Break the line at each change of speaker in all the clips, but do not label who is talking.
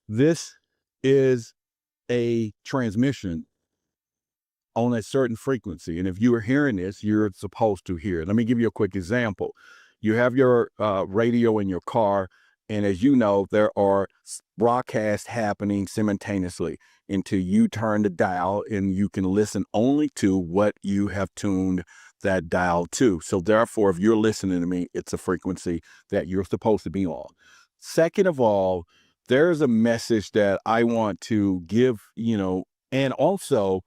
This is a transmission on a certain frequency. And if you are hearing this, you're supposed to hear it. Let me give you a quick example. You have your radio in your car, and as you know, there are broadcasts happening simultaneously until you turn the dial and you can listen only to what you have tuned that dial to. So therefore, if you're listening to me, it's a frequency that you're supposed to be on. Second of all, there's a message that I want to give, and also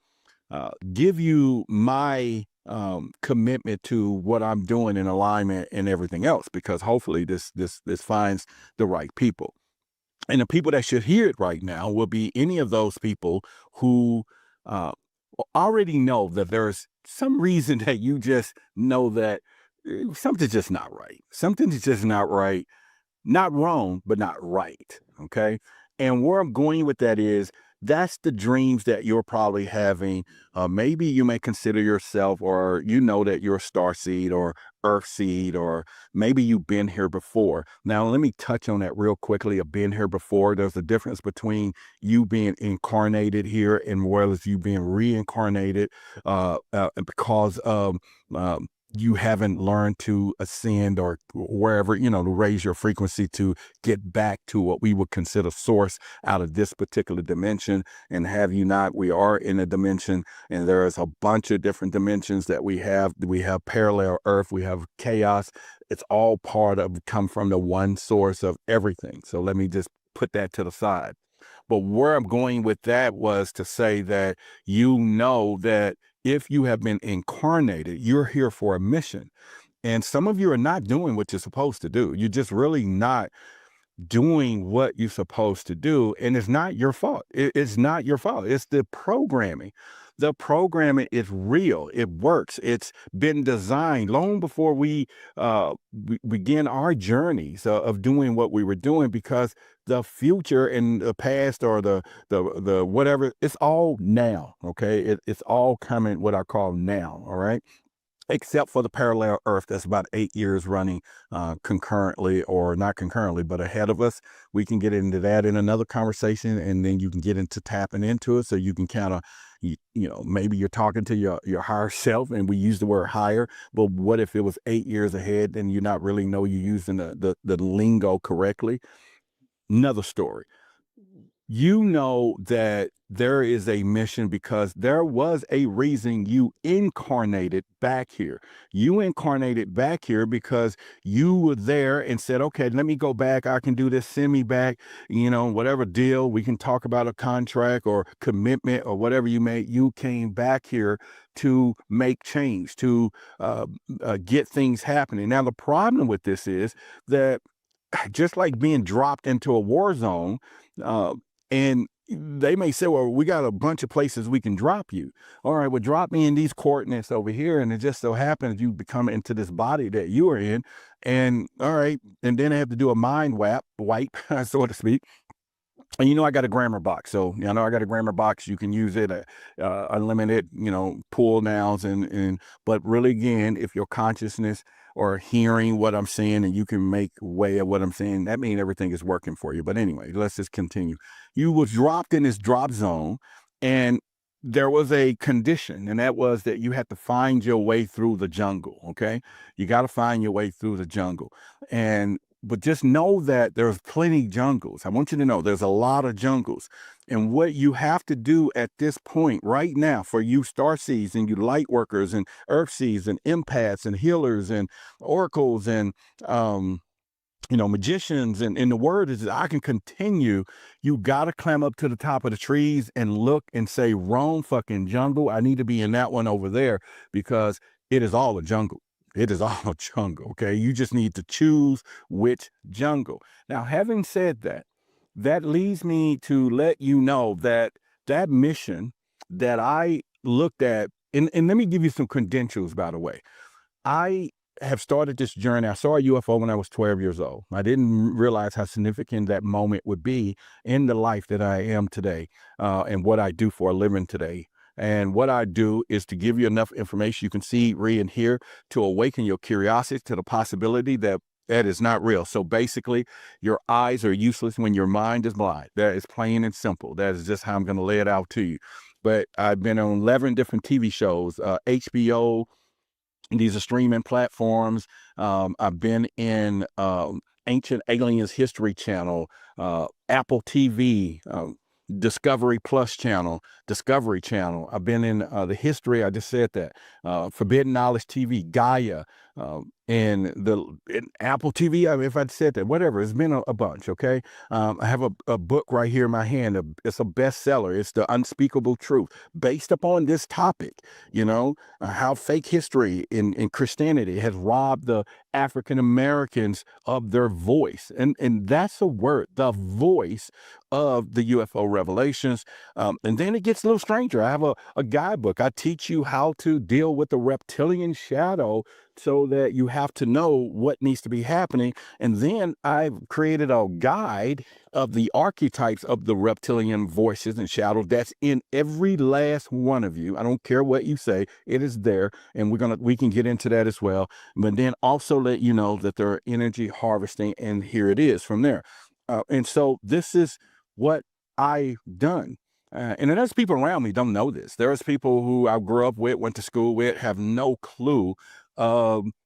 give you my commitment to what I'm doing in alignment and everything else, because hopefully this finds the right people. And the people that should hear it right now will be any of those people who uh, already know that there's some reason that you just know that something's just not right. Something's just not right. Not wrong, but not right. Okay. And where I'm going with that is that's the dreams that you're probably having. Maybe you may consider yourself, or you know that you're a star seed or earth seed, or maybe you've been here before. Now, let me touch on that real quickly. I've been here before. There's a difference between you being incarnated here and well as you being reincarnated because of you haven't learned to ascend or wherever, to raise your frequency to get back to what we would consider source out of this particular dimension. And have you not, we are in a dimension, and there is a bunch of different dimensions that we have. We have parallel earth, we have chaos. It's all come from the one source of everything. So let me just put that to the side. But where I'm going with that was to say that that if you have been incarnated, you're here for a mission. And some of you are not doing what you're supposed to do. You're just really not doing what you're supposed to do. And it's not your fault. It's not your fault. It's the programming. The programming is real. It works. It's been designed long before we begin our journeys of doing what we were doing, because the future and the past, or the whatever, it's all now. Okay. It's all coming what I call now. All right. Except for the parallel earth that's about 8 years running concurrently, or not concurrently, but ahead of us. We can get into that in another conversation, and then you can get into tapping into it, so you can kind of, maybe you're talking to your higher self, and we use the word higher, but what if it was 8 years ahead and you not really know you're using the lingo correctly? Another story. You know that there is a mission because there was a reason you incarnated back here. You incarnated back here because you were there and said, okay, let me go back. I can do this. Send me back, whatever deal. We can talk about a contract or commitment or whatever you made. You came back here to make change, to get things happening. Now, the problem with this is that just like being dropped into a war zone, and they may say, well, we got a bunch of places we can drop you. All right, well, drop me in these coordinates over here. And it just so happens you become into this body that you are in. And all right, and then I have to do a mind wipe, so to speak. And I got a grammar box. So I got a grammar box. You can use it, unlimited, pull downs. But really, again, if your consciousness or hearing what I'm saying and you can make way of what I'm saying, that means everything is working for you. But anyway, let's just continue. You was dropped in this drop zone, and there was a condition, and that was that you had to find your way through the jungle. Okay. You got to find your way through the jungle. But just know that there's plenty jungles. I want you to know there's a lot of jungles. And what you have to do at this point right now, for you starseeds and you lightworkers and earthseeds and empaths and healers and oracles and magicians, and the word is I can continue. You got to climb up to the top of the trees and look and say, wrong fucking jungle. I need to be in that one over there, because it is all a jungle. It is all a jungle. Okay. You just need to choose which jungle. Now, having said that, that leads me to let you know that that mission that I looked at, and let me give you some credentials, by the way. I have started this journey. I saw a UFO when I was 12 years old. I didn't realize how significant that moment would be in the life that I am today, and what I do for a living today. And what I do is to give you enough information you can see, read, and hear to awaken your curiosity to the possibility that That is not real. So basically, your eyes are useless when your mind is blind. That is plain and simple. That is just how I'm going to lay it out to you. But I've been on 11 different TV shows, HBO. These are streaming platforms. I've been in Ancient Aliens History Channel, Apple TV, Discovery Plus channel, Discovery Channel. I've been in the history. I just said that. Forbidden Knowledge TV, Gaia, and in Apple TV. I mean, if I'd said that, whatever. It's been a bunch. Okay. I have a book right here in my hand. It's a bestseller. It's The Unspeakable Truth, based upon this topic. You know, how fake history in Christianity has robbed the African Americans of their voice, and that's a word, the voice of the UFO revelations. And then it gets a little stranger. I have a guidebook. I teach you how to deal with the reptilian shadow, so that you have to know what needs to be happening. And then I've created a guide of the archetypes of the reptilian voices and shadows. That's in every last one of you. I don't care what you say, it is there. And we can get into that as well. But then also let you know that they're energy harvesting, and here it is from there. And so this is what I've done. And there's people around me don't know this. There's people who I grew up with, went to school with, have no clue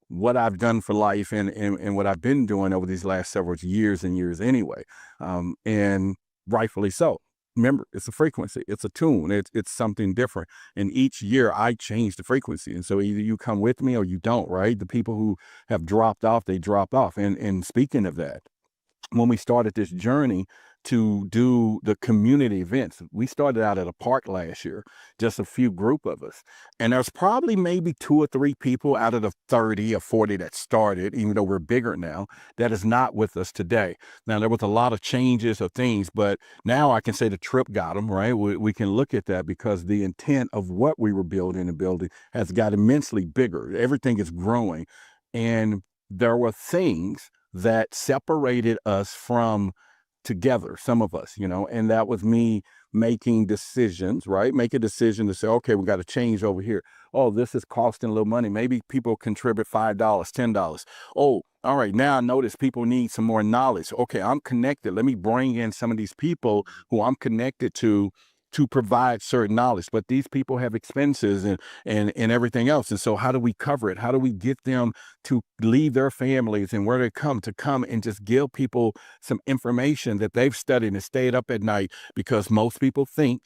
what I've done for life, and what I've been doing over these last several years and years anyway. And rightfully so. Remember, it's a frequency, it's a tune, it's something different. And each year I change the frequency. And so either you come with me or you don't, right? The people who have dropped off, they dropped off. And speaking of that, when we started this journey to do the community events, we started out at a park last year, just a few group of us. And there's probably maybe 2 or 3 people out of the 30 or 40 that started, even though we're bigger now, that is not with us today. Now, there was a lot of changes of things, but now I can say the trip got them, right? We can look at that because the intent of what we were building and building has got immensely bigger. Everything is growing. And there were things that separated us from together, some of us, and that was me making decisions, right? Make a decision to say, okay, we got to change over here. Oh, this is costing a little money. Maybe people contribute $5, $10. Oh, all right. Now I notice people need some more knowledge. Okay, I'm connected. Let me bring in some of these people who I'm connected to provide certain knowledge, but these people have expenses and everything else. And so how do we cover it? How do we get them to leave their families and where they come and just give people some information that they've studied and stayed up at night? Because most people think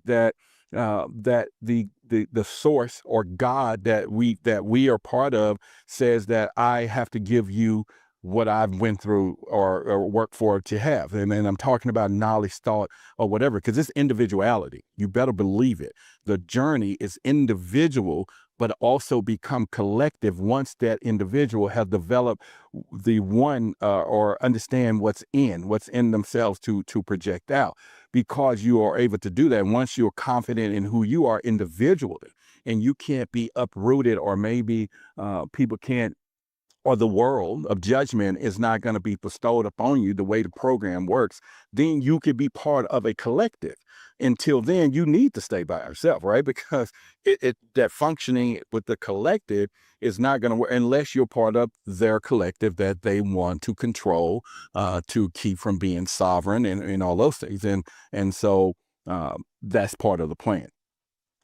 that that the source or God that we are part of says that I have to give you what I've went through or worked for to have. And then I'm talking about knowledge, thought, or whatever, because it's individuality. You better believe it. The journey is individual, but also become collective once that individual has developed the one or understand what's in themselves to project out, because you are able to do that once you're confident in who you are individually, and you can't be uprooted, or maybe people can't, or the world of judgment is not going to be bestowed upon you the way the program works. Then you could be part of a collective. Until then, you need to stay by yourself, right? Because that functioning with the collective is not going to work unless you're part of their collective that they want to control, to keep from being sovereign and all those things. And so that's part of the plan.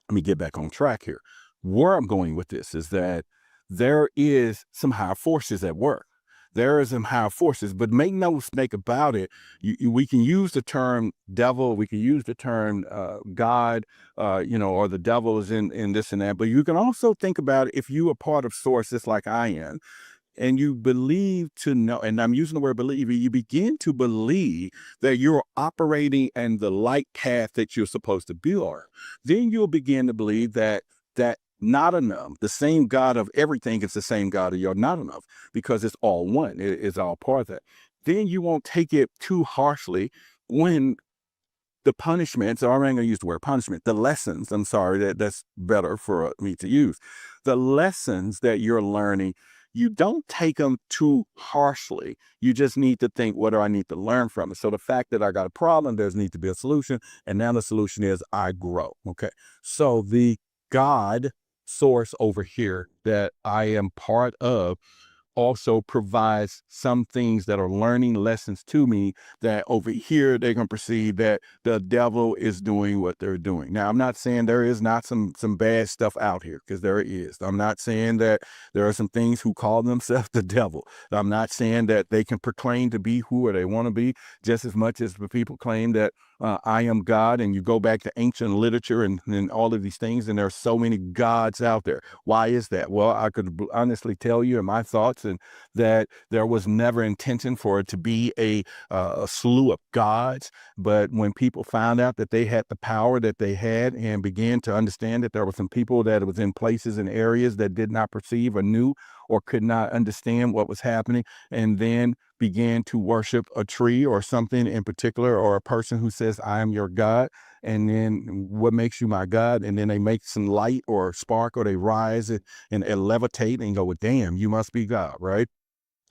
Let me get back on track here. Where I'm going with this is that there is some higher forces at work. There is some higher forces, but make no mistake about it. We can use the term devil, we can use the term God, or the devil is in this and that. But you can also think about it, if you are part of source, just like I am, and you believe to know, and I'm using the word believe, you begin to believe that you're operating in the light path that you're supposed to be on. Then you'll begin to believe that not enough, the same God of everything is the same God of your not enough, because it's all one. It's all part of that. Then you won't take it too harshly when the punishments, or I'm going to use the word punishment, the lessons, I'm sorry, that's better for me to use. The lessons that you're learning, you don't take them too harshly. You just need to think, what do I need to learn from it? So the fact that I got a problem, there's need to be a solution. And now the solution is I grow. Okay. So the God source over here that I am part of also provides some things that are learning lessons to me that over here they can perceive that the devil is doing what they're doing. Now, I'm not saying there is not some bad stuff out here, because there is. I'm not saying that there are some things who call themselves the devil. I'm not saying that they can proclaim to be who they want to be, just as much as the people claim that I am God, and you go back to ancient literature and all of these things, and there are so many gods out there. Why is that? Well, I could honestly tell you in my thoughts, and that there was never intention for it to be a slew of gods. But when people found out that they had the power that they had, and began to understand that there were some people that was in places and areas that did not perceive or knew or could not understand what was happening, and then began to worship a tree or something in particular, or a person who says, I am your God. And then, what makes you my God? And then they make some light or spark, or they rise and levitate and go, well, damn, you must be God, right?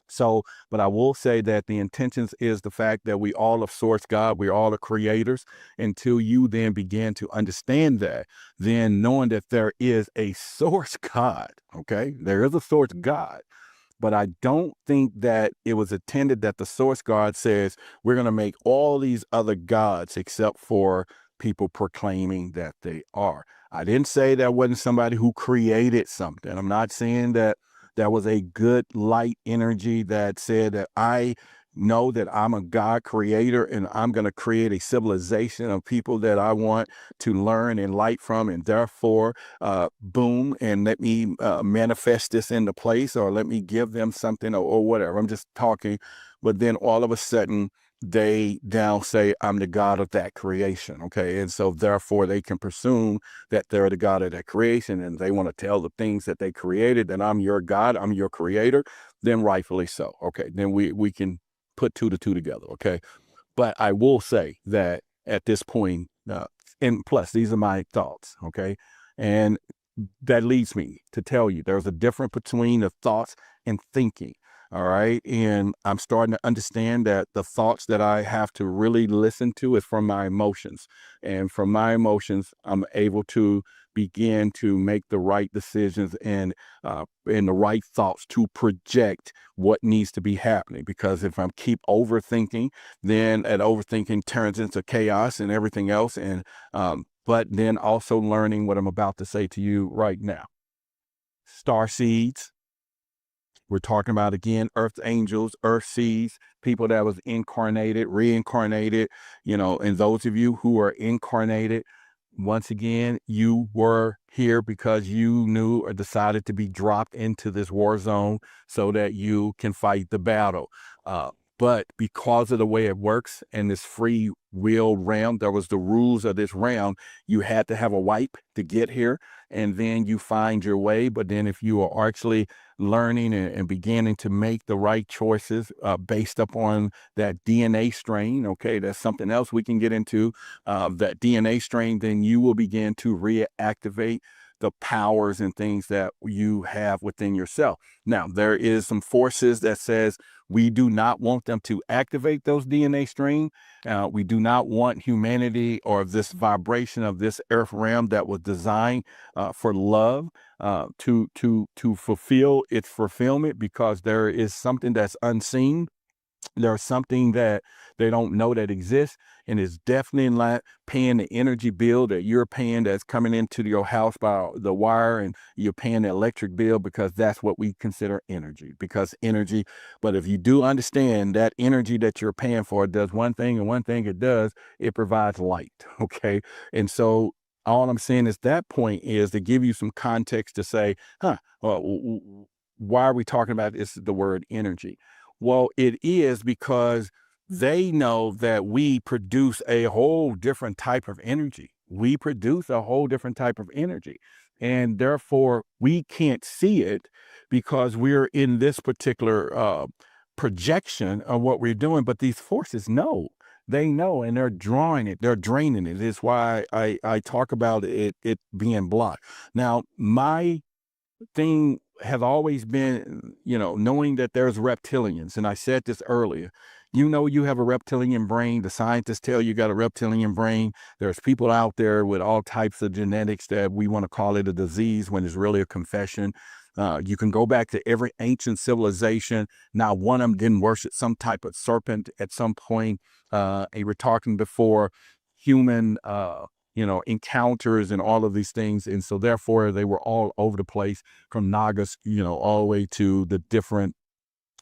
So, but I will say that the intentions is the fact that we all of source God, we're all the creators. Until you then begin to understand that, then knowing that there is a source God, okay? There is a source God. But I don't think that it was intended that the source God says, we're going to make all these other gods except for people proclaiming that they are. I didn't say that wasn't somebody who created something. I'm not saying that there was a good light energy that said that I know that I'm a God creator, and I'm going to create a civilization of people that I want to learn and light from, and therefore boom, and let me manifest this into place, or let me give them something, or whatever. I'm just talking. But then all of a sudden, they now say, I'm the God of that creation. Okay. And so therefore they can presume that they're the God of that creation, and they want to tell the things that they created that I'm your God, I'm your creator. Then rightfully so. Okay. Then we can put two to two together. Okay. But I will say that at this point, and plus, these are my thoughts. Okay. And that leads me to tell you there's a difference between the thoughts and thinking. All right. And I'm starting to understand that the thoughts that I have to really listen to is from my emotions. And from my emotions, I'm able to begin to make the right decisions, and the right thoughts to project what needs to be happening. Because if I keep overthinking, then that overthinking turns into chaos and everything else. And but then also learning what I'm about to say to you right now. Starseeds. We're talking about, again, earth angels, earth seeds, people that was incarnated, reincarnated, and those of you who are incarnated, once again, you were here because you knew or decided to be dropped into this war zone so that you can fight the battle. But because of the way it works in this free will realm, there was the rules of this realm. You had to have a wipe to get here, and then you find your way. But then if you are actually learning and beginning to make the right choices based upon that DNA strain, okay, that's something else we can get into, that DNA strain, then you will begin to reactivate the powers and things that you have within yourself. Now, there is some forces that says we do not want them to activate those DNA strain. We do not want humanity, or this vibration of this earth realm that was designed for love, to fulfill its fulfillment, because there is something that's unseen. There's something that they don't know that exists, and it's definitely not paying the energy bill that you're paying, that's coming into your house by the wire, and you're paying the electric bill, because that's what we consider energy. Because energy, but if you do understand that energy that you're paying for does one thing, and one thing it does, it provides light. Okay. And so all I'm saying is that point is to give you some context to say, well, why are we talking about this, the word energy? Well, it is because they know that we produce a whole different type of energy. We produce a whole different type of energy. And therefore, we can't see it because we're in this particular projection of what we're doing. But these forces know. They know, and they're drawing it. They're draining it. It's why I talk about it being blocked. Now, my thing have always been, knowing that there's reptilians. And I said this earlier, you have a reptilian brain. The scientists tell you got a reptilian brain. There's people out there with all types of genetics that we want to call it a disease when it's really a confession. You can go back to every ancient civilization. Now, one of them didn't worship some type of serpent at some point. And we're talking before human, encounters and all of these things. And so therefore they were all over the place from Nagas, all the way to the different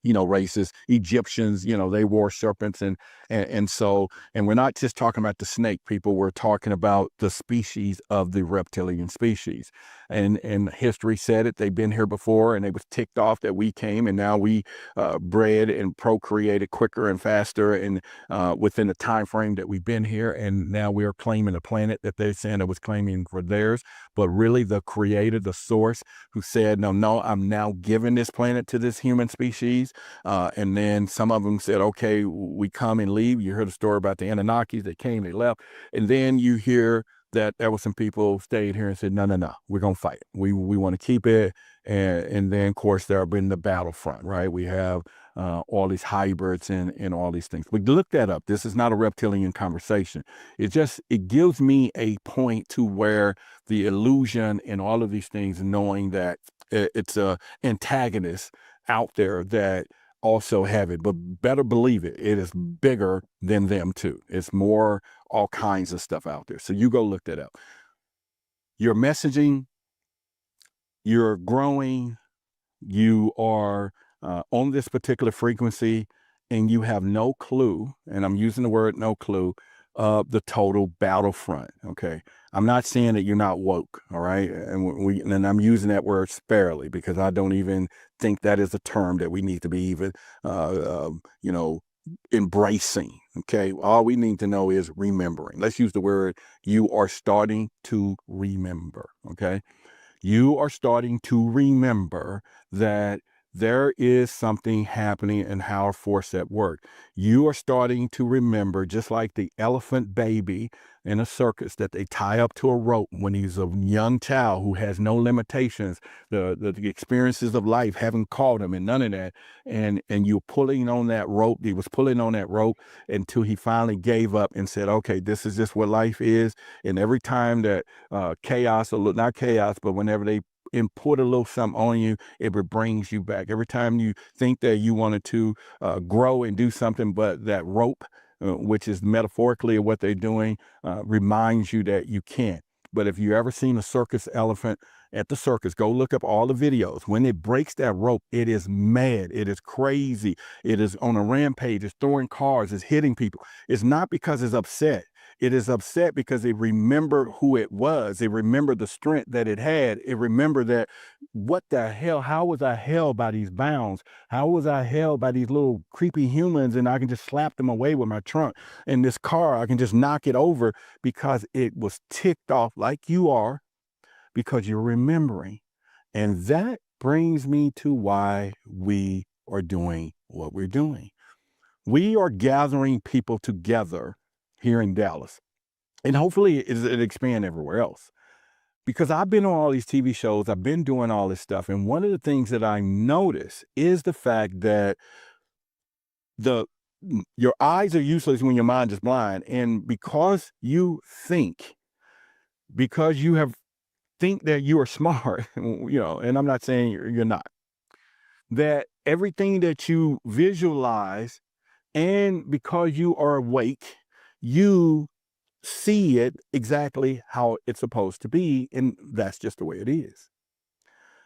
races. Egyptians, they wore serpents, and so, and we're not just talking about the snake people, we're talking about the species of the reptilian species. And history said it, they've been here before, and they was ticked off that we came, and now we bred and procreated quicker and faster, and within the time frame that we've been here, and now we are claiming a planet that they're saying it was claiming for theirs. But really the creator, the source, who said, no, I'm now giving this planet to this human species. And then some of them said, okay, we come and leave. You heard the story about the Anunnakis. They came, they left. And then you hear that there were some people stayed here and said, no, we're going to fight. We want to keep it. And then, of course, there have been the battlefront, right? We have all these hybrids and all these things. But look that up. This is not a reptilian conversation. It gives me a point to where the illusion and all of these things, knowing that it's a antagonist out there that also have it, but better believe it is bigger than them too. It's more, all kinds of stuff out there. So you go look that up. Your messaging, you're growing, you are on this particular frequency, and you have no clue, and I'm using the word no clue, of the total battlefront. Okay. I'm not saying that you're not woke. All right. And I'm using that word sparingly, because I don't even think that is a term that we need to be even, embracing. Okay. All we need to know is remembering. Let's use the word, you are starting to remember. Okay. You are starting to remember that there is something happening in our force at work. You are starting to remember, just like the elephant baby in a circus that they tie up to a rope when he's a young child who has no limitations. The experiences of life haven't caught him and none of that. And you're pulling on that rope. He was pulling on that rope until he finally gave up and said, okay, this is just what life is. And every time that chaos, or not chaos, but whenever they put a little something on you, it brings you back. Every time you think that you wanted to grow and do something, but that rope, which is metaphorically what they're doing, reminds you that you can't. But if you ever seen a circus elephant at the circus, go look up all the videos. When it breaks that rope, it is mad. It is crazy. It is on a rampage. It's throwing cars. It's hitting people. It's not because it's upset. It is upset because it remembered who it was. It remembered the strength that it had. It remembered that, what the hell, how was I held by these bounds? How was I held by these little creepy humans, and I can just slap them away with my trunk? In this car, I can just knock it over, because it was ticked off like you are, because you're remembering. And that brings me to why we are doing what we're doing. We are gathering people together here in Dallas, and hopefully it expand everywhere else, because I've been on all these TV shows, I've been doing all this stuff, and one of the things that I notice is the fact that your eyes are useless when your mind is blind. And because you think that you are smart, and I'm not saying you're not, that everything that you visualize, and because you are awake, you see it exactly how it's supposed to be, and that's just the way it is.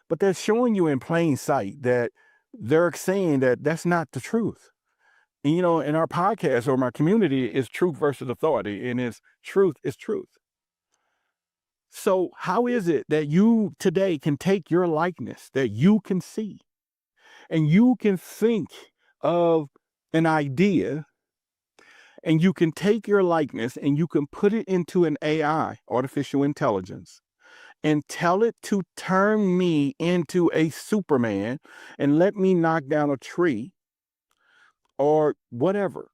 But they're showing you in plain sight that they're saying that that's not the truth. And, in our podcast or my community is truth versus authority, and it's truth is truth. So how is it that you today can take your likeness that you can see, and you can think of an idea, and you can take your likeness and you can put it into an AI, artificial intelligence, and tell it to turn me into a Superman and let me knock down a tree or whatever?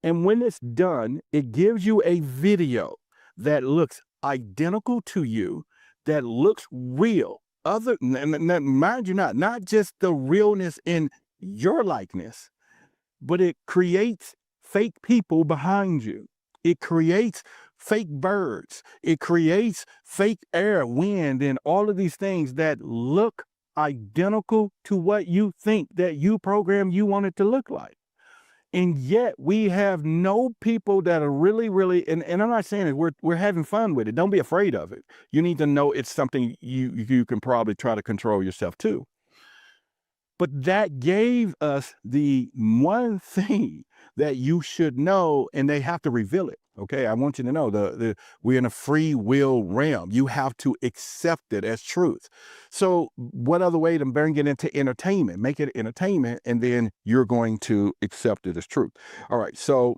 And when it's done, it gives you a video that looks identical to you, that looks real. Mind you, not just the realness in your likeness, but it creates fake people behind you. It creates fake birds. It creates fake air, wind, and all of these things that look identical to what you think that you programmed you want it to look like. And yet we have no people that are really, and I'm not saying it, we're having fun with it. Don't be afraid of it. You need to know it's something you can probably try to control yourself too. But that gave us the one thing that you should know, and they have to reveal it. Okay, I want you to know we're in a free will realm. You have to accept it as truth. So, what other way to bring it into entertainment? Make it entertainment, and then you're going to accept it as truth. All right. So,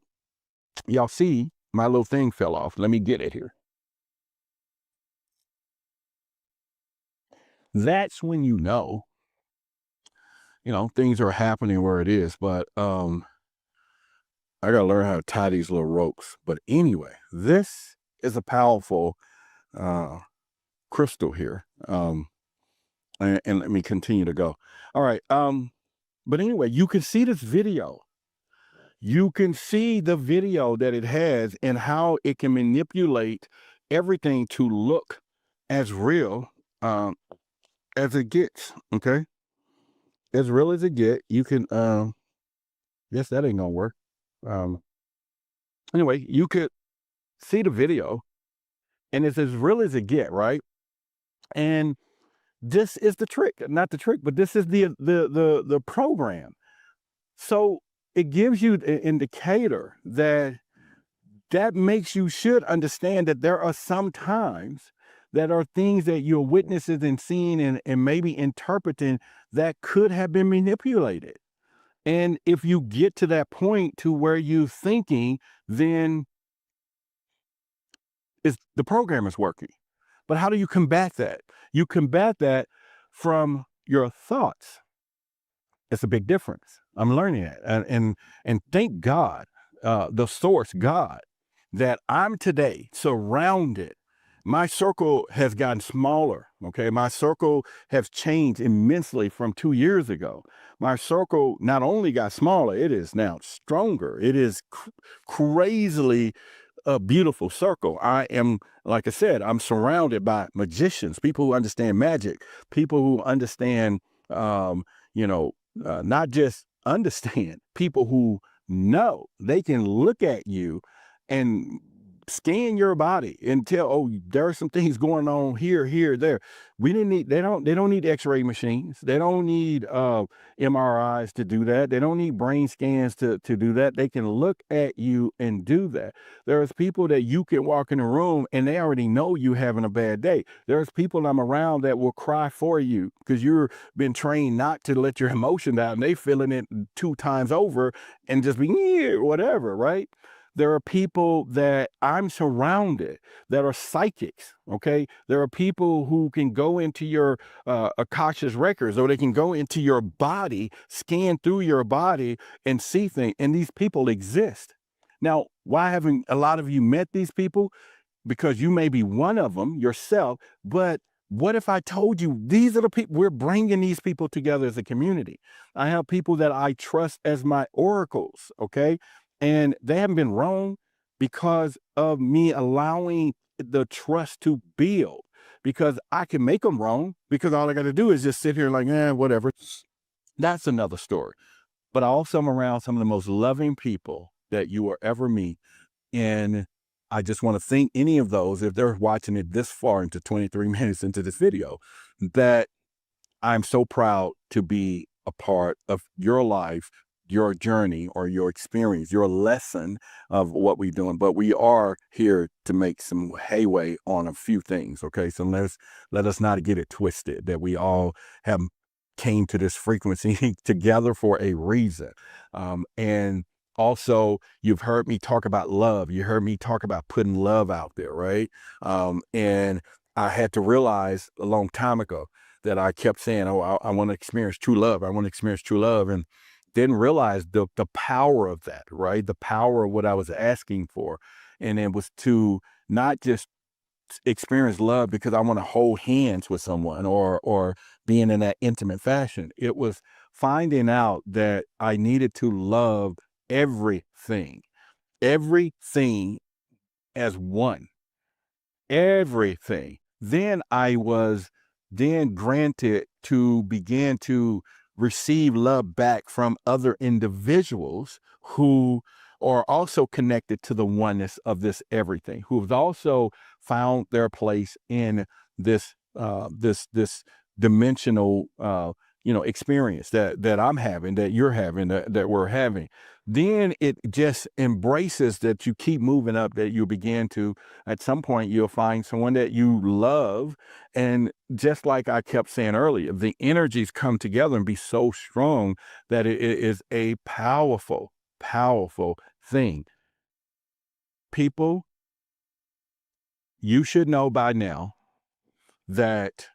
y'all see, my little thing fell off. Let me get it here. That's when things are happening where it is. But I gotta learn how to tie these little ropes. But anyway, this is a powerful uh, crystal here. And let me continue to go. All right. But anyway, you can see this video. You can see the video that it has and how it can manipulate everything to look as real as it gets. Okay, as real as it get. You can. Yes, that ain't gonna work. Um, anyway, you could see the video and it's as real as it get, right? And this is the trick, not the trick, but this is the program. So it gives you an indicator that makes you should understand that there are some times that are things that you're witnessing and seeing and maybe interpreting that could have been manipulated. And if you get to that point to where you're thinking, then is the program is working. But how do you combat that? You combat that from your thoughts. It's a big difference. I'm learning it, and thank God, the source, God, that I'm today surrounded. My circle has gotten smaller. Okay, my circle has changed immensely from 2 years ago. My circle not only got smaller, it is now stronger. It is crazily a beautiful circle. I am, like I said, I'm surrounded by magicians, people who understand magic, people who understand, not just understand, people who know they can look at you and scan your body and tell, oh, there are some things going on here, there. They don't need x-ray machines. They don't need MRIs to do that. They don't need brain scans to do that. They can look at you and do that. There's people that you can walk in a room and they already know you having a bad day. There's people I'm around that will cry for you because you've been trained not to let your emotion out and they feeling it 2 times over and just be yeah, whatever, right? There are people that I'm surrounded that are psychics. Okay. There are people who can go into your Akasha's records, or they can go into your body, scan through your body and see things. And these people exist. Now, why haven't a lot of you met these people? Because you may be one of them yourself, but what if I told you these are the people we're bringing these people together as a community? I have people that I trust as my oracles, okay? And they haven't been wrong because of me allowing the trust to build. Because I can make them wrong because all I got to do is just sit here like, whatever. That's another story. But I also am around some of the most loving people that you will ever meet. And I just want to thank any of those, if they're watching it this far into 23 minutes into this video, that I'm so proud to be a part of your life, your journey, or your experience, your lesson of what we're doing. But we are here to make some headway on a few things. Okay. So let us not get it twisted that we all have came to this frequency together for a reason. And also, you've heard me talk about love. You heard me talk about putting love out there, right? And I had to realize a long time ago that I kept saying, oh, I want to experience true love. I want to experience true love. And didn't realize the power of that, right? The power of what I was asking for. And it was to not just experience love because I want to hold hands with someone or being in that intimate fashion. It was finding out that I needed to love everything as one, everything. Then I was then granted to begin to receive love back from other individuals who are also connected to the oneness of this everything, who have also found their place in this dimensional experience that I'm having, that you're having, that we're having. Then it just embraces that you keep moving up, that you begin to, at some point, you'll find someone that you love. And just like I kept saying earlier, the energies come together and be so strong that it is a powerful, powerful thing. People, you should know by now that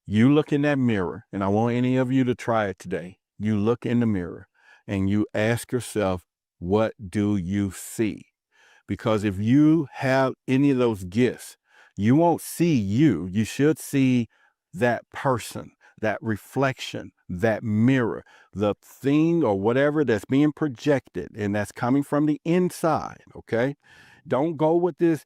you look in that mirror, and I want any of you to try it today. You look in the mirror and you ask yourself, what do you see? Because if you have any of those gifts, you won't see you. You should see that person, that reflection, that mirror, the thing or whatever that's being projected and that's coming from the inside. Okay. Don't go with this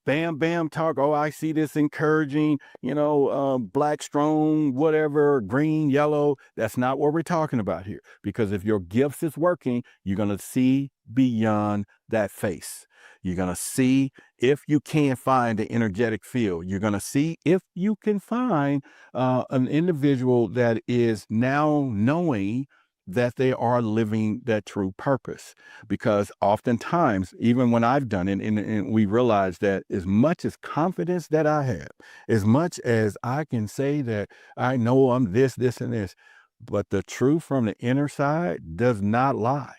bam, bam talk. Oh, I see this encouraging, black, strong, whatever, green, yellow. That's not what we're talking about here. Because if your gifts is working, you're going to see beyond that face. You're going to see if you can find the energetic field. You're going to see if you can find an individual that is now knowing that they are living that true purpose. Because oftentimes, even when I've done it, and we realize that as much as confidence that I have, as much as I can say that I know I'm this, this, and this, but the truth from the inner side does not lie.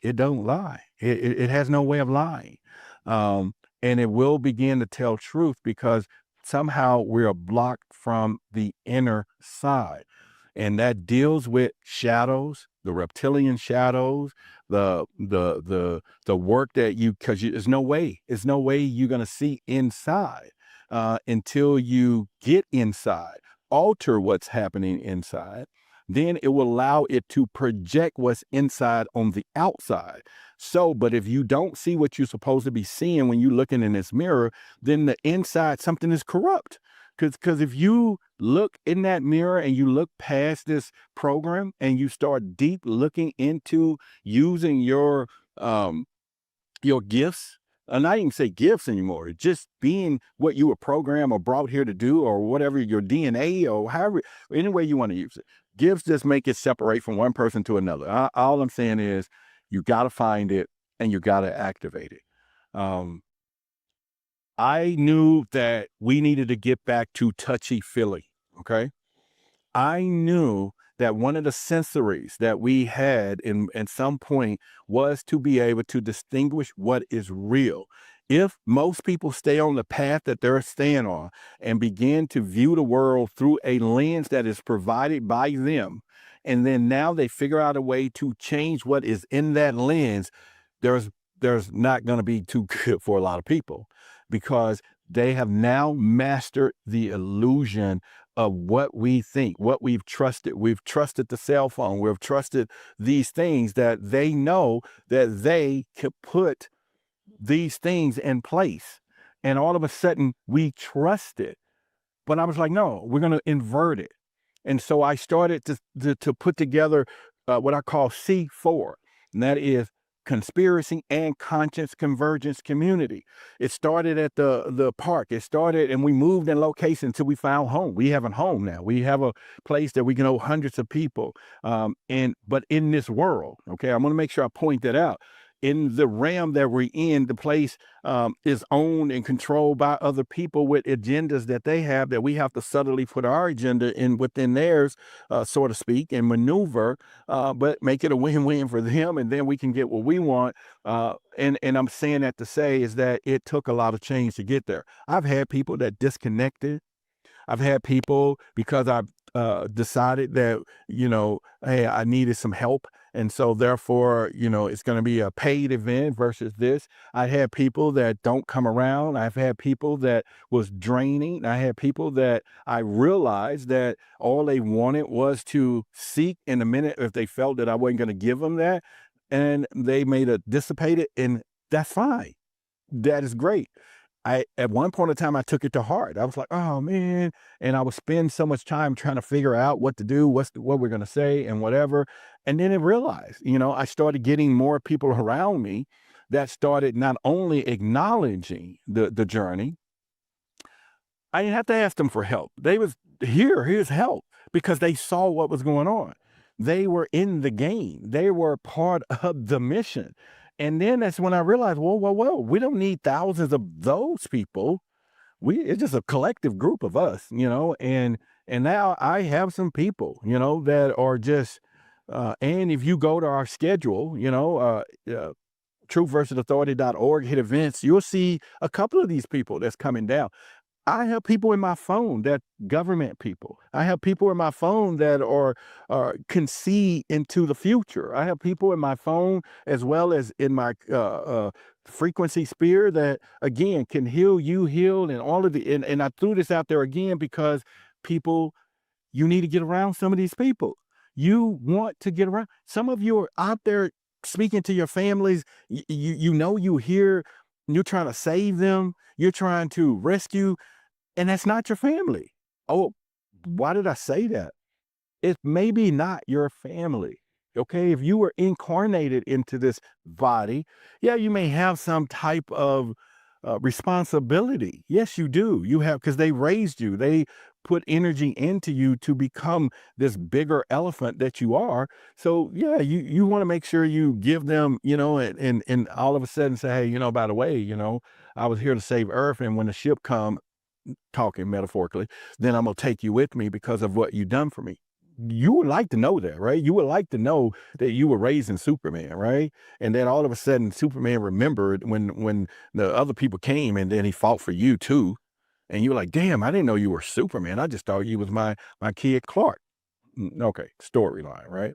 It don't lie. It has no way of lying. And it will begin to tell truth because somehow we're blocked from the inner side. And that deals with shadows, the reptilian shadows, the work that because there's no way you're going to see inside until you get inside, alter what's happening inside. Then it will allow it to project what's inside on the outside. So, but if you don't see what you're supposed to be seeing when you're looking in this mirror, then the inside, something is corrupt. Because if you look in that mirror and you look past this program and you start deep looking into using your gifts, and I didn't say gifts anymore, just being what you were programmed or brought here to do, or whatever your DNA or however, any way you want to use it. Gifts just make it separate from one person to another. All I'm saying is you got to find it and you got to activate it. I knew that we needed to get back to touchy-feely, okay? I knew that one of the sensories that we had at some point was to be able to distinguish what is real. If most people stay on the path that they're staying on and begin to view the world through a lens that is provided by them, and then now they figure out a way to change what is in that lens, there's not going to be too good for a lot of people, because they have now mastered the illusion of what we think, what we've trusted. We've trusted the cell phone. We've trusted these things that they know that they could put these things in place. And all of a sudden we trust it. But I was like, no, we're going to invert it. And so I started to put together what I call C4, and that is conspiracy and conscious convergence community. It started at the park. It started, and we moved in location until we found home. We have a home now. We have a place that we can hold hundreds of people. But in this world, okay, I'm going to make sure I point that out. In the realm that we're in, the place is owned and controlled by other people with agendas that they have, that we have to subtly put our agenda in within theirs, so to speak, and maneuver, but make it a win-win for them, and then we can get what we want. And I'm saying that to say is that it took a lot of change to get there. I've had people that disconnected. I've had people, because I've decided that, hey, I needed some help. And so therefore, it's going to be a paid event versus this. I had people that don't come around. I've had people that was draining. I had people that I realized that all they wanted was to seek in a minute if they felt that I wasn't going to give them that. And they made it dissipated, and that's fine. That is great. at one point in time, I took it to heart. I was like, oh man. And I would spend so much time trying to figure out what to do, what we're going to say and whatever. And then I realized, I started getting more people around me that started not only acknowledging the journey. I didn't have to ask them for help. They was here's help, because they saw what was going on. They were in the game. They were part of the mission. And then that's when I realized, whoa, we don't need thousands of those people. It's just a collective group of us, and now I have some people, that are just, and if you go to our schedule, truthversusauthority.org, hit events, you'll see a couple of these people that's coming down. I have people in my phone that government people. I have people in my phone that can see into the future. I have people in my phone as well as in my frequency sphere that again can heal you, and all of the. And I threw this out there again because people, you need to get around some of these people. You want to get around. Some of you are out there speaking to your families. You hear. You're trying to save them. You're trying to rescue. And that's not your family. Oh, why did I say that? It's maybe not your family. Okay. If you were incarnated into this body, yeah, you may have some type of responsibility. Yes, you do. You have, because they raised you. They put energy into you to become this bigger elephant that you are. So yeah, you want to make sure you give them, and all of a sudden say, hey, by the way, I was here to save Earth. And when the ship come, talking metaphorically, then I'm going to take you with me because of what you've done for me. You would like to know that, right? You would like to know that you were raising Superman, right? And then all of a sudden Superman remembered when the other people came, and then he fought for you too. And you were like, damn, I didn't know you were Superman. I just thought you was my kid Clark. Okay, storyline, right?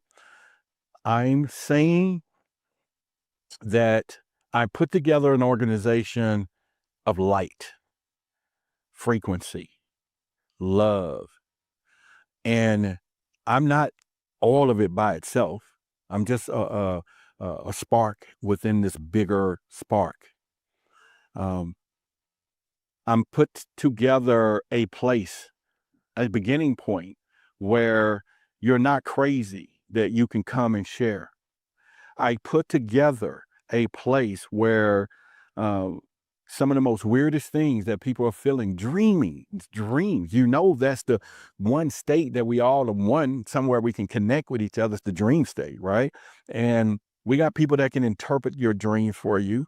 I'm saying that I put together an organization of light, frequency, love. And I'm not all of it by itself. I'm just a spark within this bigger spark. I'm put together a place, a beginning point where you're not crazy, that you can come and share. I put together a place where some of the most weirdest things that people are feeling, dreams, that's the one state that we all are one, somewhere we can connect with each other. It's the dream state, right? And we got people that can interpret your dreams for you,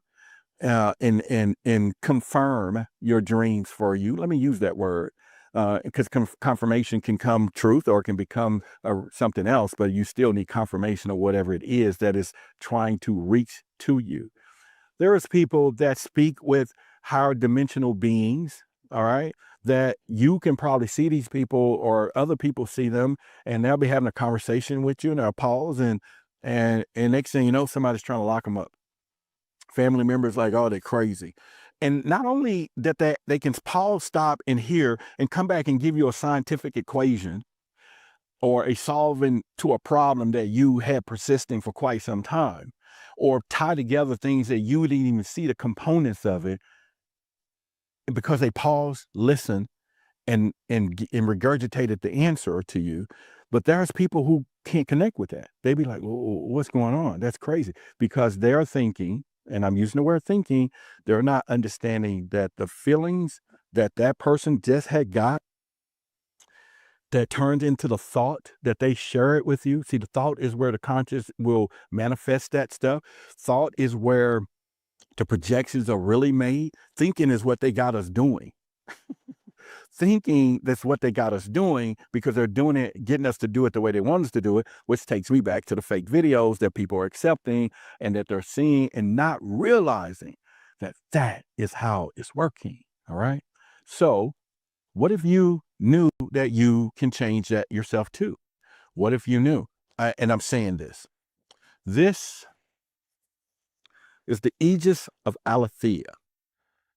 and confirm your dreams for you. Let me use that word, because confirmation can come truth, or it can become something else, but you still need confirmation of whatever it is that is trying to reach to you. There is people that speak with higher dimensional beings, all right, that you can probably see these people, or other people see them, and they'll be having a conversation with you, and they'll pause, and next thing you know, somebody's trying to lock them up. Family members like, oh, they're crazy. And not only that they can pause, stop, and hear, and come back and give you a scientific equation or a solving to a problem that you had persisting for quite some time, or tie together things that you didn't even see the components of it, because they paused, listened, and regurgitated the answer to you. But there's people who can't connect with that. They be like, well, what's going on? That's crazy, because they're thinking, and I'm using the word thinking, they're not understanding that the feelings that person just had got, that turned into the thought that they share it with you. See, the thought is where the conscious will manifest that stuff. Thought is where the projections are really made. Thinking is what they got us doing. Thinking, that's what they got us doing, because they're doing it, getting us to do it the way they want us to do it, which takes me back to the fake videos that people are accepting and that they're seeing, and not realizing that that is how it's working. All right. So what if you knew that you can change that yourself too? What if you knew? And I'm saying this is the aegis of Aletheia.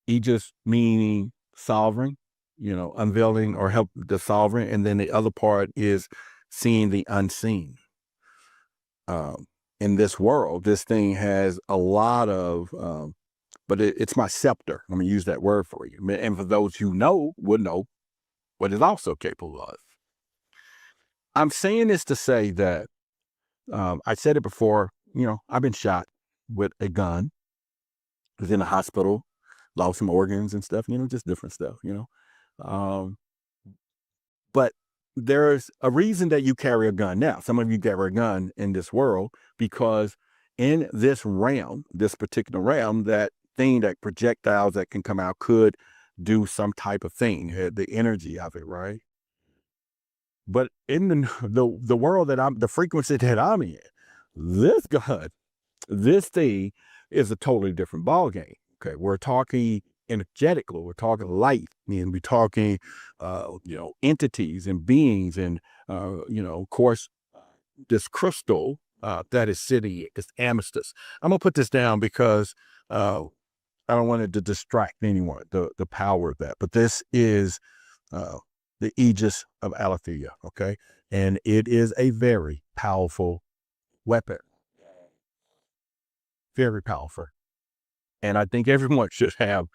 Aegis meaning sovereign, unveiling or help the sovereign. And then the other part is seeing the unseen. In this world, this thing has a lot of but it's my scepter. I'm going to use that word for you. And for those who know, would know what it's also capable of. I'm saying this to say that I said it before, I've been shot with a gun, was in the hospital, lost some organs and stuff, just different stuff, Um, but there's a reason that you carry a gun now. Some of you carry a gun in this world because in this realm, this particular realm, that thing, that projectiles that can come out could do some type of thing, the energy of it, right? But in the world the frequency that I'm in, this gun, this thing is a totally different ball game. Okay, we're talking energetically, we're talking light, and we're talking, entities and beings, and of course, this crystal that is sitting, this amethyst. I'm gonna put this down because I don't want it to distract anyone. The power of that, but this is uh, the Aegis of Aletheia. Okay, and it is a very powerful weapon, very powerful. And I think everyone should have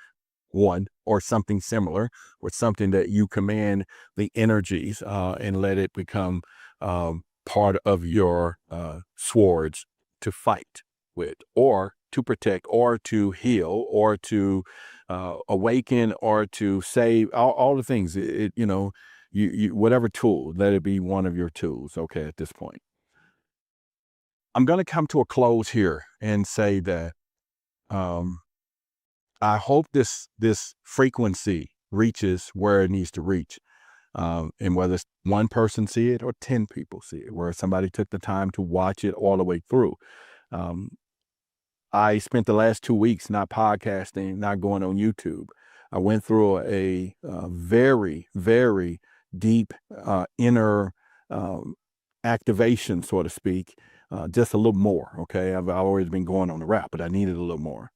one or something similar, or something that you command the energies and let it become part of your swords to fight with, or to protect, or to heal, or to awaken, or to save, all the things. You whatever tool, let it be one of your tools. Okay, at this point, I'm going to come to a close here and say that um, I hope this frequency reaches where it needs to reach, and whether it's one person see it or 10 people see it, where somebody took the time to watch it all the way through. Um, I spent the last 2 weeks not podcasting, not going on YouTube. I went through a very, very deep inner activation, so to speak, just a little more. Okay, I've always been going on the rap, but I needed a little more.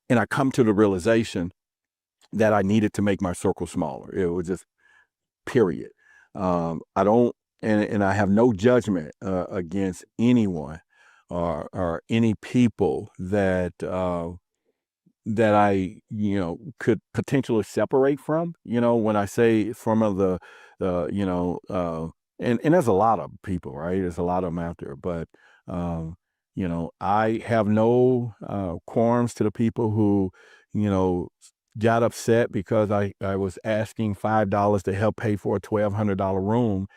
And I come to the realization that I needed to make my circle smaller. It was just period. I don't, and I have no judgment against anyone or any people that I, could potentially separate from, when I say from of and there's a lot of people, right? There's a lot of them out there, but, I have no qualms to the people who, got upset because I was asking $5 to help pay for a $1,200 room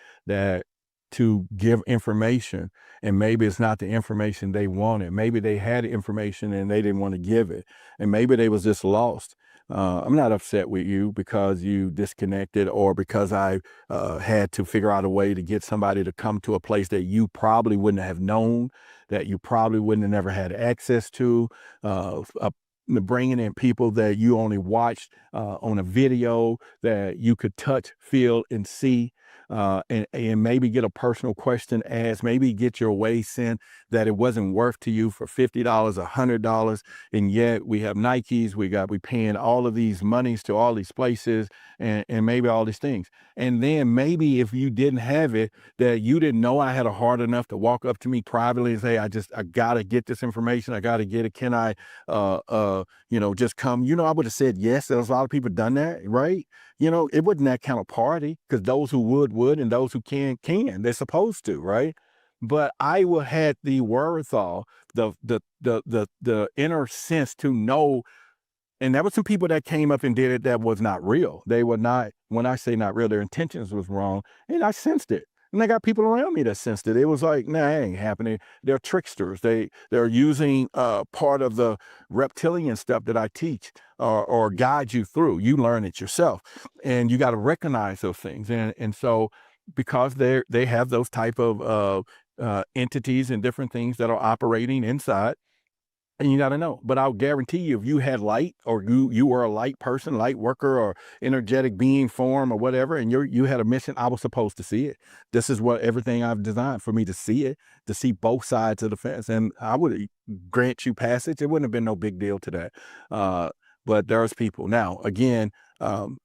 to give information, and maybe it's not the information they wanted. Maybe they had information and they didn't want to give it, and maybe they was just lost. I'm not upset with you because you disconnected, or because I had to figure out a way to get somebody to come to a place that you probably wouldn't have known, that you probably wouldn't have never had access to, bringing in people that you only watched on a video that you could touch, feel, and see. And maybe get a personal question asked, maybe get your way sent that it wasn't worth to you for $50, $100. And yet we have Nikes, we paying all of these monies to all these places, and maybe all these things. And then maybe if you didn't have it, that you didn't know I had a heart enough to walk up to me privately and say, I gotta get this information. I gotta get it. Can I, just come? I would have said yes. There's a lot of people done that, right? It wasn't that kind of party, because those who would, and those who can. They're supposed to, right? But I would had the wherewithal, the inner sense to know. And there were some people that came up and did it that was not real. They were not, when I say not real, their intentions was wrong. And I sensed it. And I got people around me that sensed it. It was like, nah, it ain't happening. They're tricksters. They're using part of the reptilian stuff that I teach, or guide you through. You learn it yourself. And you got to recognize those things. And so because they have those type of entities and different things that are operating inside, and you got to know. But I'll guarantee you, if you had light, or you were a light person, light worker, or energetic being form, or whatever, and you had a mission, I was supposed to see it. This is what everything I've designed for me to see it, to see both sides of the fence. And I would grant you passage. It wouldn't have been no big deal to that. But there's people now. Again,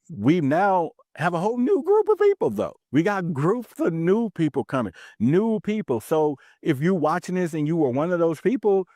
we now have a whole new group of people, though. We got groups of new people coming, new people. So if you're watching this and you were one of those people,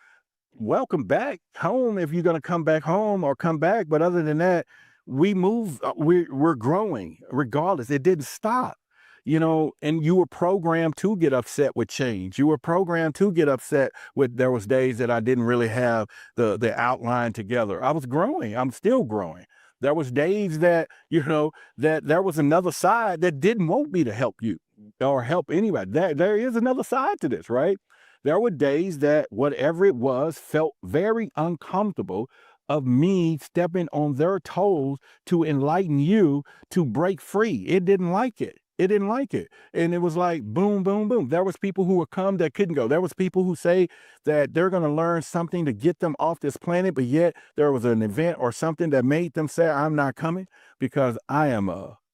welcome back home if you're going to come back home or come back. But other than that, we move, we're growing regardless. It didn't stop, and you were programmed to get upset with change. You were programmed to get upset with, there was days that I didn't really have the outline together. I was growing. I'm still growing. There was days that, that there was another side that didn't want me to help you or help anybody. There is another side to this, right? There were days that whatever it was felt very uncomfortable of me stepping on their toes to enlighten you to break free. It didn't like it. It didn't like it. And it was like boom, boom, boom. There was people who would come that couldn't go. There was people who say that they're going to learn something to get them off this planet, but yet there was an event or something that made them say, I'm not coming because I am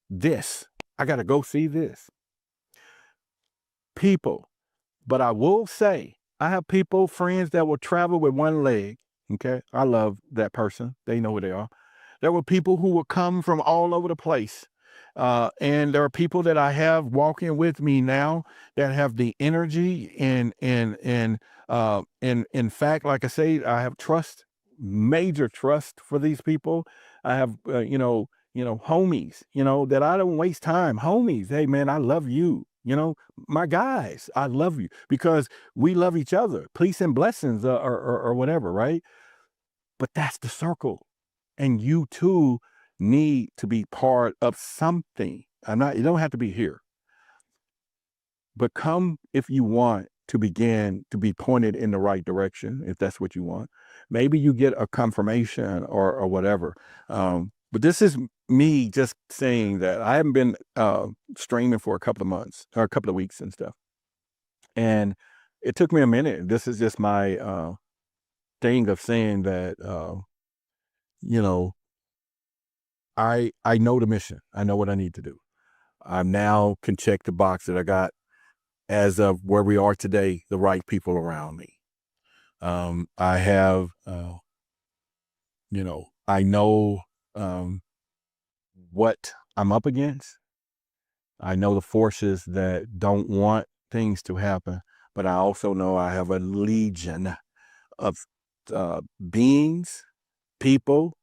this. I got to go see this. People. But I will say, I have people, friends that will travel with one leg. Okay. I love that person. They know who they are. There were people who would come from all over the place. And there are people that I have walking with me now that have the energy and in fact, like I say, I have trust, major trust for these people. I have, homies, that I don't waste time. Homies. Hey man, I love you. My guys, I love you because we love each other. Peace and blessings, or whatever, right? But that's the circle, and you too need to be part of something. You don't have to be here, but come if you want to begin to be pointed in the right direction, if that's what you want. Maybe you get a confirmation or whatever. But this is me just saying that I haven't been streaming for a couple of months or a couple of weeks and stuff. And it took me a minute. This is just my thing of saying that, you know, I know the mission. I know what I need to do. I now can check the box that I got as of where we are today, the right people around me. I have, I know what I'm up against. I know the forces that don't want things to happen, but I also know I have a legion of beings, people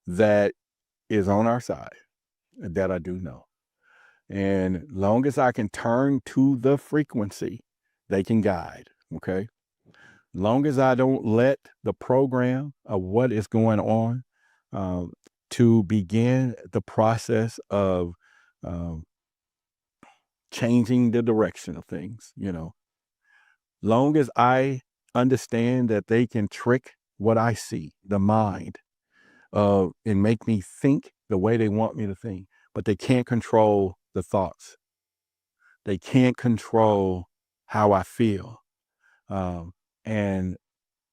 that is on our side, that I do know. And long as I can turn to the frequency, they can guide. Okay. Long as I don't let the program of what is going on to begin the process of changing the direction of things, long as I understand that they can trick what I see, the mind, and make me think the way they want me to think, but they can't control the thoughts. They can't control how I feel. And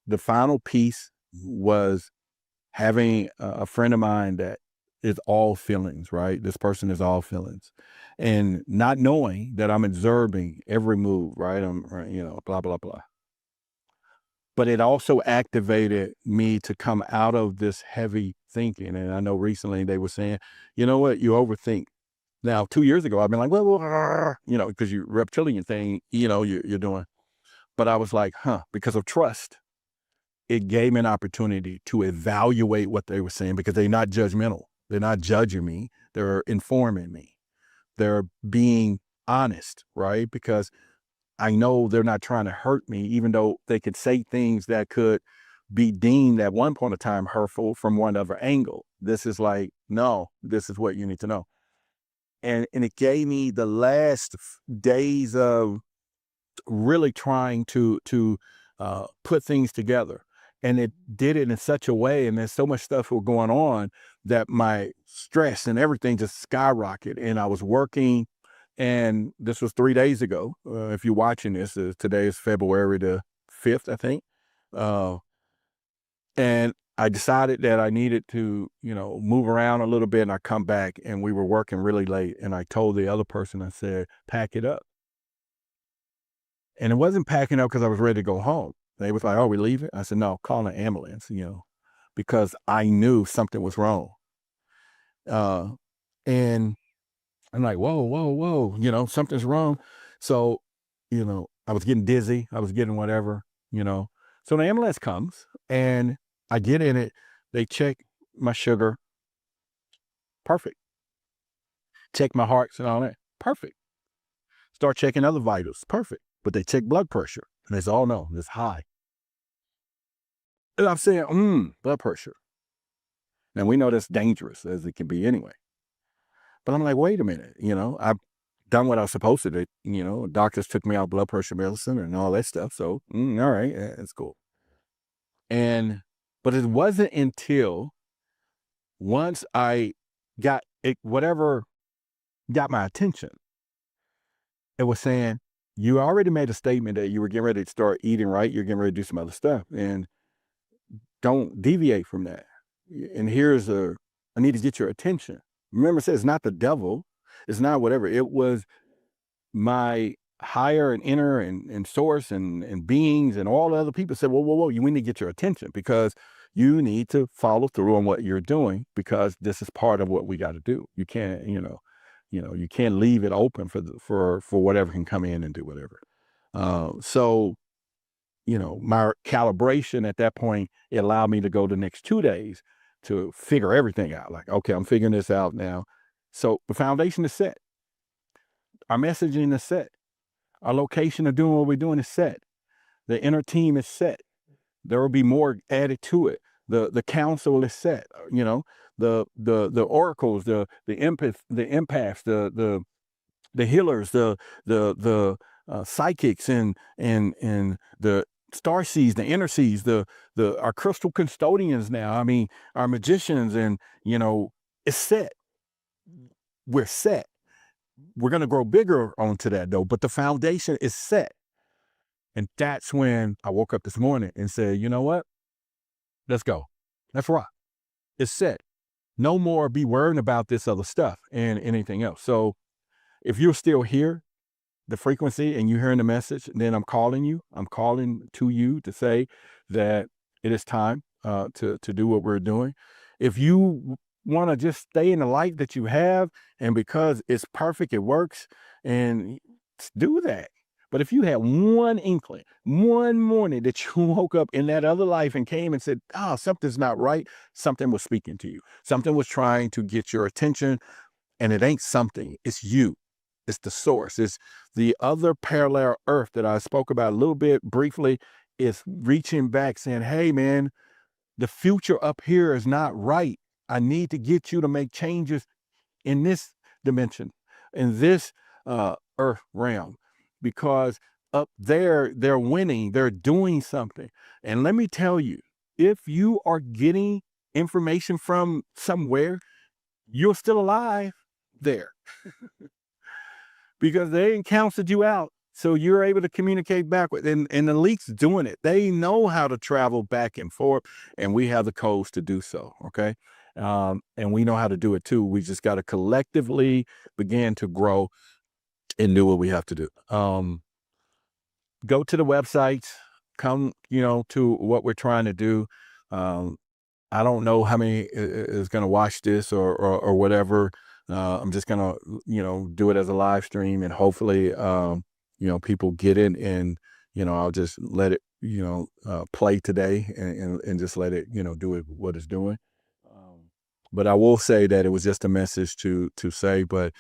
the final piece was having a friend of mine that is all feelings, right? This person is all feelings. And not knowing that I'm observing every move, right? Blah, blah, blah. But it also activated me to come out of this heavy thinking. And I know recently they were saying, you know what, you overthink. Now, 2 years ago, I've been like, well, because you reptilian thing, you're doing. But I was like, because of trust, it gave me an opportunity to evaluate what they were saying because they're not judgmental. They're not judging me. They're informing me. They're being honest, right? Because I know they're not trying to hurt me, even though they could say things that could be deemed at one point of time hurtful from one other angle. This is like, no, this is what you need to know. And it gave me the last days of really trying to put things together. And it did it in such a way, and there's so much stuff was going on that my stress and everything just skyrocketed. And I was working, and this was 3 days ago. If you're watching this, today is February the 5th, I think. And I decided that I needed to, move around a little bit, and I come back, and we were working really late. And I told the other person, I said, pack it up. And it wasn't packing up because I was ready to go home. They was like, "Oh, we leaving?" I said, "No, call an ambulance," because I knew something was wrong. And I'm like, "Whoa, whoa, whoa, something's wrong." So, I was getting dizzy. I was getting whatever, So the ambulance comes and I get in it. They check my sugar. Perfect. Check my hearts and all that. Perfect. Start checking other vitals. Perfect. But they check blood pressure. And they say, oh no, it's high. And I'm saying, blood pressure. And we know that's dangerous as it can be anyway. But I'm like, wait a minute, I've done what I was supposed to do. Doctors took me out blood pressure medicine and all that stuff. So, all right, it's cool. But it wasn't until once I got it, whatever got my attention, it was saying, you already made a statement that you were getting ready to start eating right. You're getting ready to do some other stuff and don't deviate from that. And I need to get your attention. Remember, it says it's not the devil. It's not whatever. It was my higher and inner and source and beings and all the other people said, whoa, you need to get your attention because you need to follow through on what you're doing because this is part of what we got to do. You can't, you can't leave it open for whatever can come in and do whatever. So, my calibration at that point, it allowed me to go the next 2 days to figure everything out. Like, okay, I'm figuring this out now. So the foundation is set. Our messaging is set. Our location of doing what we're doing is set. The inner team is set. There will be more added to it. The council is set. The oracles, the empaths, the healers, the psychics, and the starseeds, the inner seeds, our crystal custodians now. I mean, our magicians, and it's set. We're set. We're going to grow bigger onto that though, but the foundation is set. And that's when I woke up this morning and said, you know what? Let's go. Let's rock. It's set. No more be worrying about this other stuff and anything else. So if you're still here, the frequency, and you're hearing the message, then I'm calling you. I'm calling to you to say that it is time to do what we're doing. If you want to just stay in the light that you have, and because it's perfect, it works, and do that. But if you had one inkling, one morning that you woke up in that other life and came and said, something's not right, something was speaking to you. Something was trying to get your attention, and it ain't something, it's you. It's the source. It's the other parallel earth that I spoke about a little bit briefly. Is reaching back saying, hey man, the future up here is not right. I need to get you to make changes in this dimension, in this earth realm, because up there, they're winning, they're doing something. And let me tell you, if you are getting information from somewhere, you're still alive there. Because they counseled you out. So you're able to communicate backward. And the leaks doing it. They know how to travel back and forth. And we have the codes to do so. Okay. And we know how to do it too. We just got to collectively begin to grow and do what we have to do. Go to the website, come, to what we're trying to do. I don't know how many is going to watch this or whatever. I'm just going to, do it as a live stream, and hopefully, people get it, and, I'll just let it, play today and just let it, do it, what it's doing. But I will say that it was just a message to say, but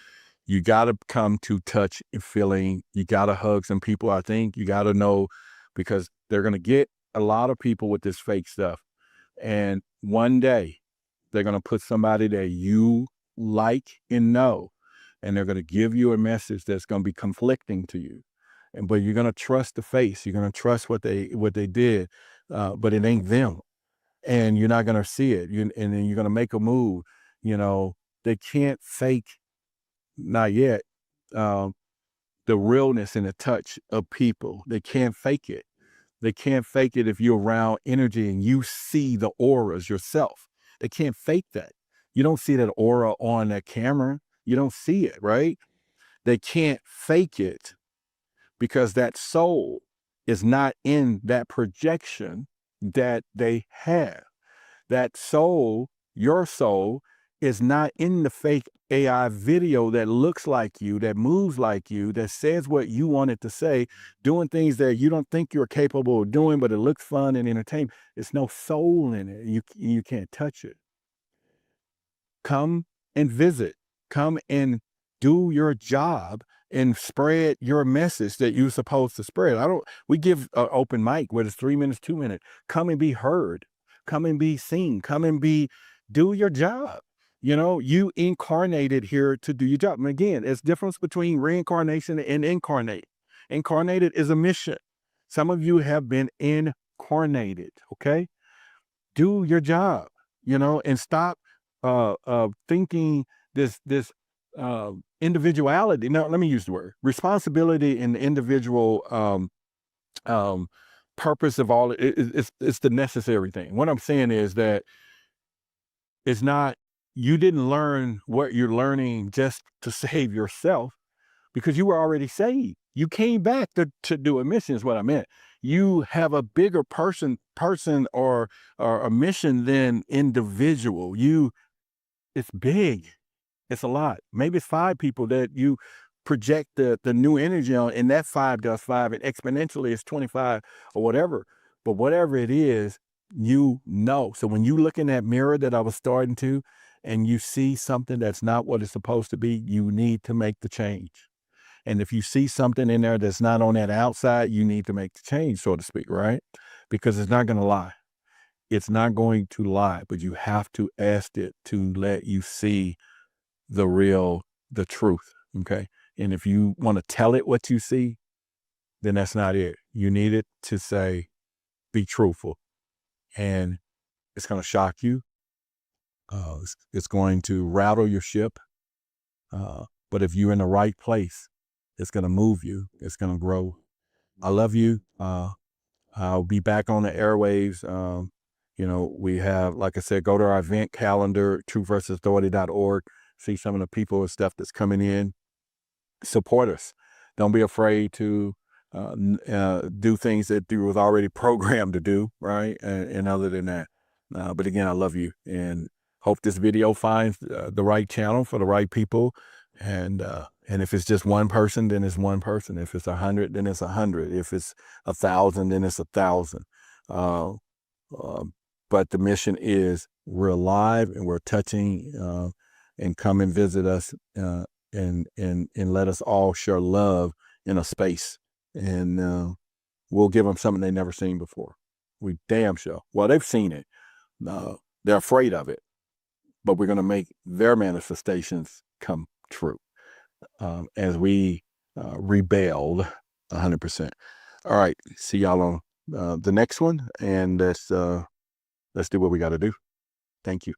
you got to come to touch and feeling. You got to hug some people. I think you got to know, because they're going to get a lot of people with this fake stuff. And one day they're going to put somebody that you like and know, and they're going to give you a message that's going to be conflicting to you. But you're going to trust the face. You're going to trust what they did, but it ain't them. And you're not going to see it. And then you're going to make a move. They can't fake, not yet, the realness and the touch of people. They can't fake it. They can't fake it if you're around energy and you see the auras yourself. They can't fake that. You don't see that aura on that camera. You don't see it, right? They can't fake it because that soul is not in that projection that they have. That soul, your soul, is not in the fake AI video that looks like you, that moves like you, that says what you want it to say, doing things that you don't think you're capable of doing, but it looks fun and entertaining. There's no soul in it. You can't touch it. Come and visit. Come and do your job and spread your message that you're supposed to spread. We give an open mic, whether it's 3 minutes, 2 minutes. Come and be heard. Come and be seen. Come and do your job. You incarnated here to do your job. And again, there's difference between reincarnation and incarnate. Incarnated is a mission. Some of you have been incarnated, okay? Do your job, and stop thinking this individuality. No, let me use the word responsibility and the individual purpose of all it's the necessary thing. What I'm saying is that it's not, you didn't learn what you're learning just to save yourself, because you were already saved. You came back to do a mission is what I meant. You have a bigger person or a mission than individual. It's big. It's a lot. Maybe it's 5 people that you project the new energy on, and that 5 does 5, and exponentially it's 25 or whatever. But whatever it is, So when you look in that mirror that I was starting to, and you see something that's not what it's supposed to be, you need to make the change. And if you see something in there that's not on that outside, you need to make the change, so to speak, right? Because it's not going to lie. It's not going to lie, but you have to ask it to let you see the truth, okay? And if you want to tell it what you see, then that's not it. You need it to say, be truthful. And it's going to shock you. It's going to rattle your ship. But if you're in the right place, it's going to move you. It's going to grow. I love you. I'll be back on the airwaves. We have, like I said, go to our event calendar, truthversusauthority.org, see some of the people and stuff that's coming in. Support us. Don't be afraid to do things that you was already programmed to do, right? And other than that. But again, I love you, and hope this video finds the right channel for the right people. And if it's just one person, then it's one person. If it's 100, then it's 100. If it's 1,000, then it's 1,000. But the mission is, we're alive and we're touching, and come and visit us, and let us all share love in a space. And we'll give them something they've never seen before. We damn sure. Well, they've seen it. They're afraid of it, but we're going to make their manifestations come true, as we rebelled 100%. All right. See y'all on the next one, and let's do what we got to do. Thank you.